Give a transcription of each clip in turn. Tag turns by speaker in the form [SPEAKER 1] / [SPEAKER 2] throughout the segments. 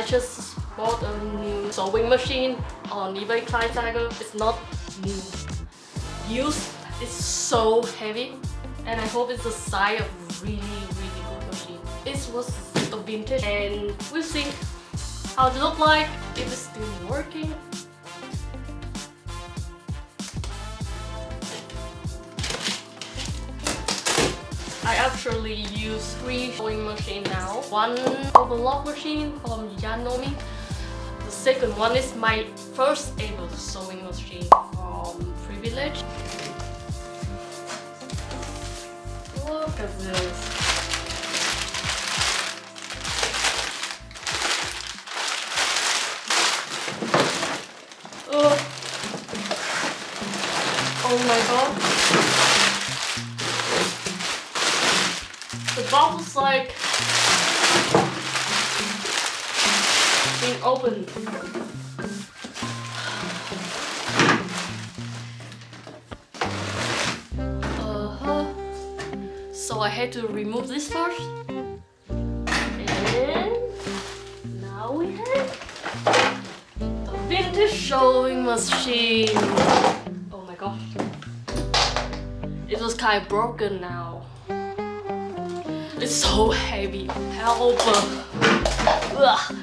[SPEAKER 1] just bought a new sewing machine on eBay Kleinanzeigen. It's not new. Used. It's so heavy, and I hope it's the size of a really good machine. It was a vintage, and we'll see how it looks like, if it's still working. I actually use 3 sewing machines now. One overlock machine from Yanomi. The second one is my first ever sewing machine from Privileg. Look at this. Oh my god. The box is like being opened. So I had to remove this first. And now we have the vintage sewing machine. Oh my gosh. It was kind of broken now. It's so heavy. Help! Ugh.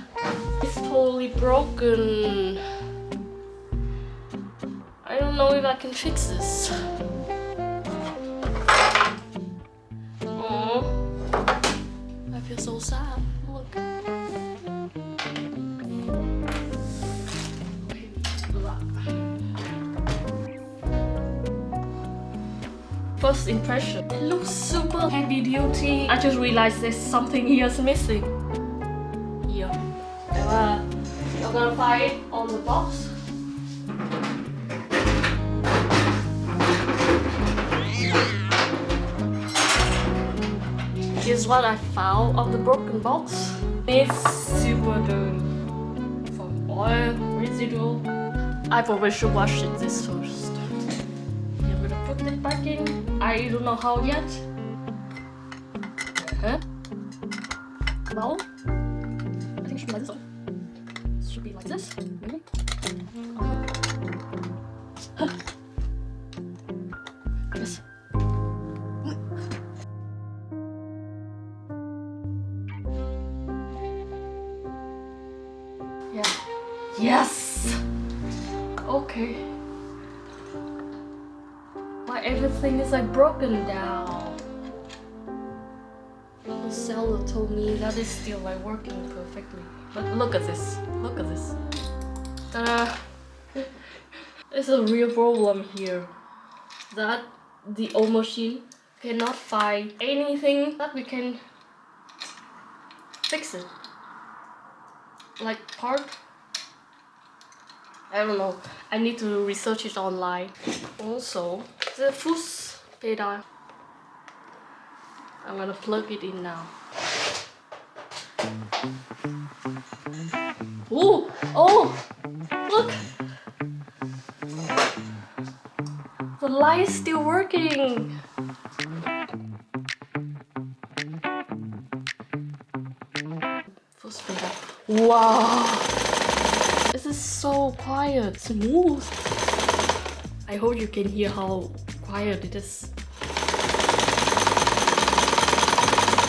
[SPEAKER 1] It's totally broken. I don't know if I can fix this. Oh, I feel so sad. Look. First impression, it looks super heavy duty. I just realized there's something here is missing. Here. You're gonna find it on the box. Here's what I found of the broken box. It's super dirty. From oil, residual. I probably should wash this first. I'm gonna put it back in. I don't know how yet. Huh? Well, I think it should be like this one. It should be like this, maybe. Huh. Yes. Yeah. Yes! Okay. Why everything is like broken down? The seller told me that it's still like working perfectly. But look at this. Look at this. Ta-da! It's a real problem here. That the old machine cannot find anything that we can fix it. Like part. I don't know. I need to research it online. Also, the foot pedal. I'm gonna plug it in now. Ooh! Oh! Look! The light is still working! Foot pedal. Wow! This is so quiet, smooth. I hope you can hear how quiet it is.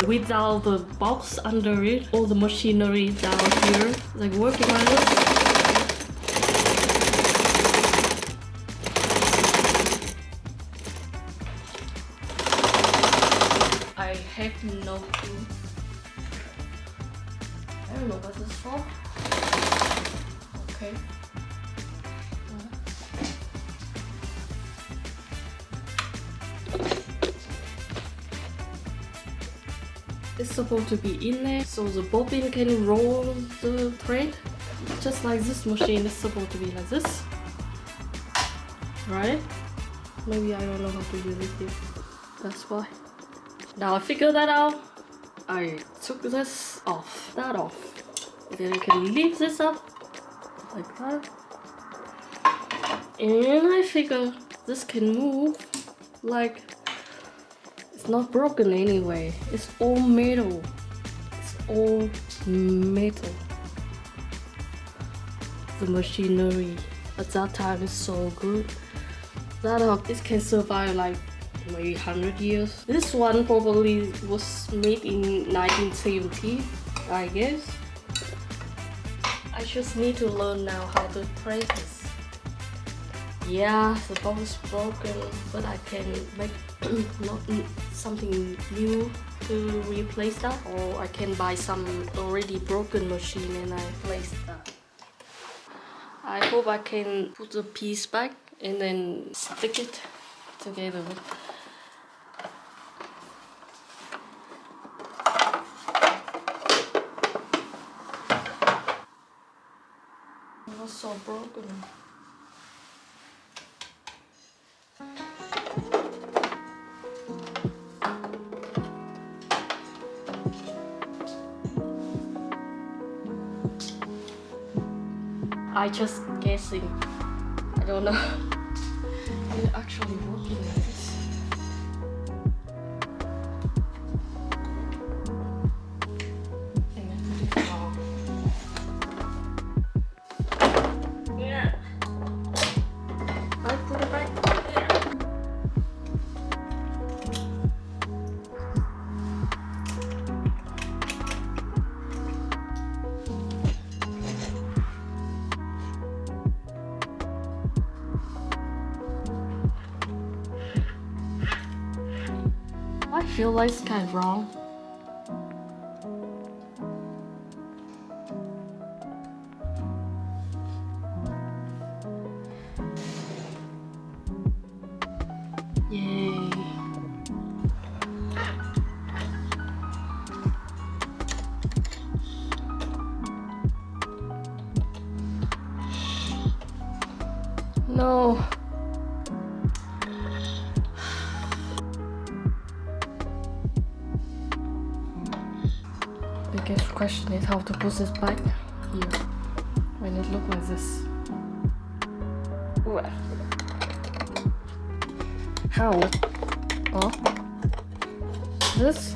[SPEAKER 1] Without the box under it, all the machinery down here, like working like this. I have no clue. I don't know what this is for. Okay. It's supposed to be in there so the bobbin can roll the thread. Just like this machine is supposed to be like this. Right? Maybe I don't know how to use it here. That's why. Now I figured that out. I took this off, that off. Then I can lift this up like that. And I figure this can move like it's not broken anyway. It's all metal. It's all metal. the machinery at that time is so good that it can survive like maybe 100 years. This one probably was made in 1970, I guess. I just need to learn now how to press this. Yeah, the box is broken, but I can make not something new to replace that, or I can buy some already broken machine and I place that. I hope I can put the piece back and then stick it together. It was so broken. I just guessing. I don't know. It's actually working like this. And I put it wrong. Yeah. I put it back. I feel like it's kind of wrong. Yay. No. The biggest question is how to put this back here when it looks like this. Well, how? Oh, this?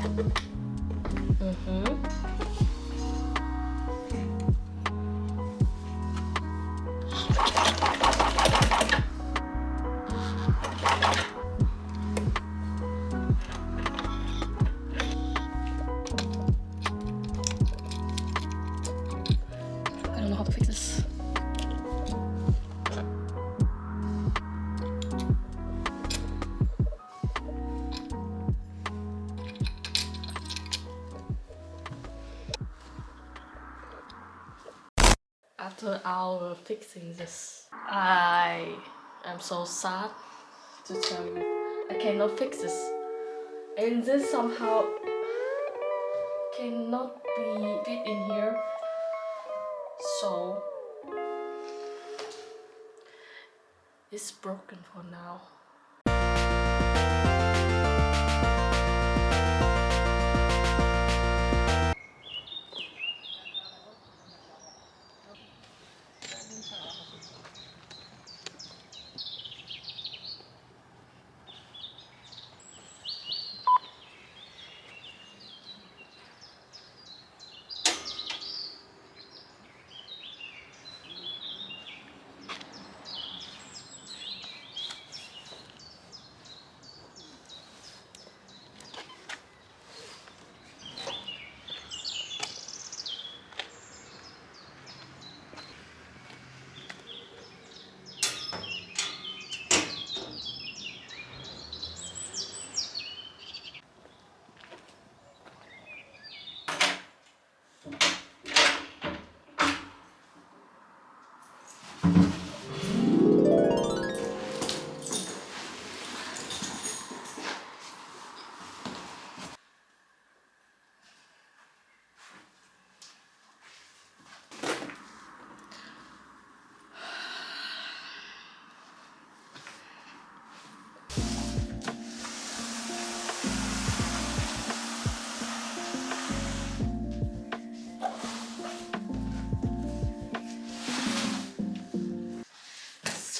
[SPEAKER 1] I don't know how to fix this. After an hour fixing this, I am so sad to tell you I cannot fix this, and this somehow cannot be fit in here, so it's broken for now.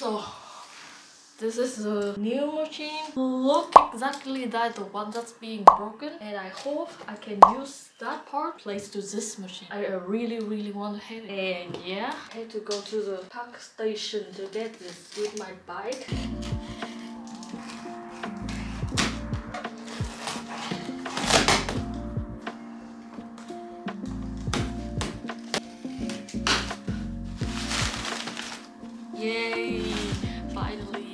[SPEAKER 1] So This is a new machine. Look exactly like the one that's being broken. And I hope I can use that part placed to this machine. I really want to have it. And yeah, I had to go to the park station to get this with my bike. Yay! Finally!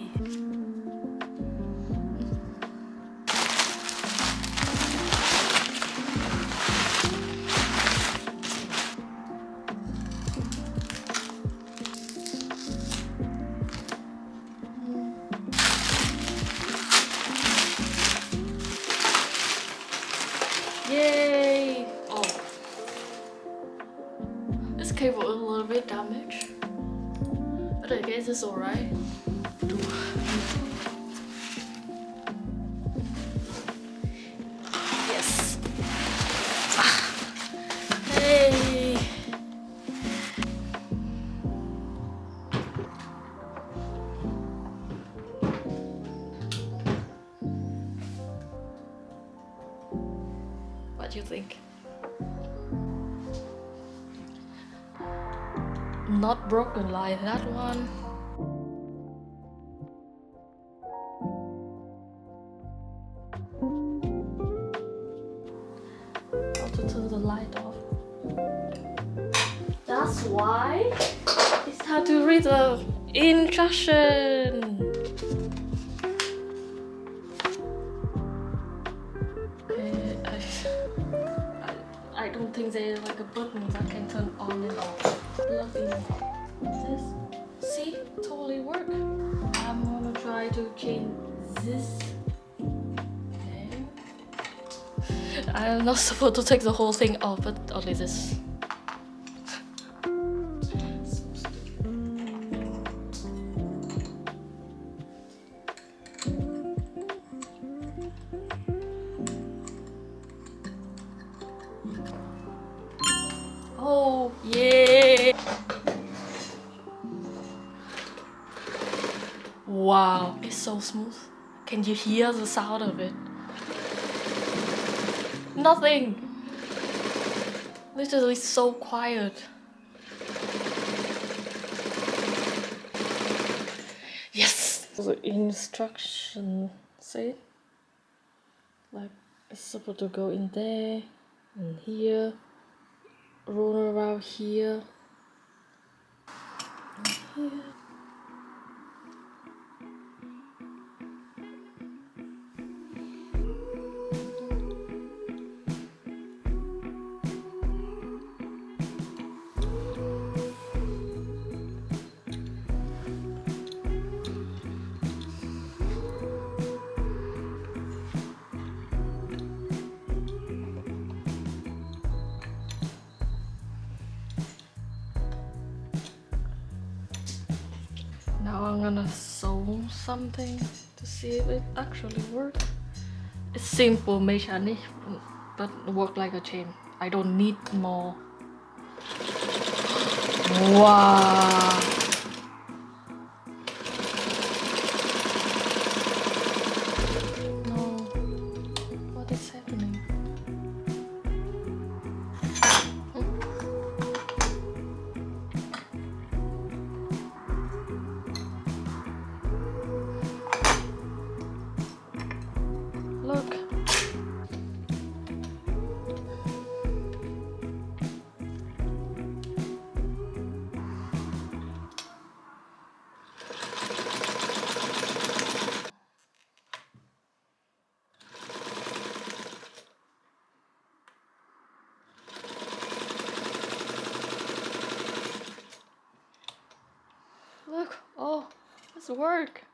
[SPEAKER 1] Yay! Oh. This cable is a little bit damaged. But I guess it's alright. Yes! Hey! What do you think? Not broken like that one. How to turn the light off. That's why it's time to read the instruction. Okay, I don't think there's like a button that can turn on and off. Plug in this. See, totally work. I'm gonna try to change this. Okay. I'm not supposed to take the whole thing off, but only this. Oh, yeah! Wow, it's so smooth. Can you hear the sound of it? Nothing! Literally so quiet. Yes! The instruction say like it's supposed to go in there and here, roll around here. And here. Now I'm gonna sew something to see if it actually works. It's simple mechanic, but work like a chain. I don't need more. Wow! No, what is happening? Look. Look, oh, it's work.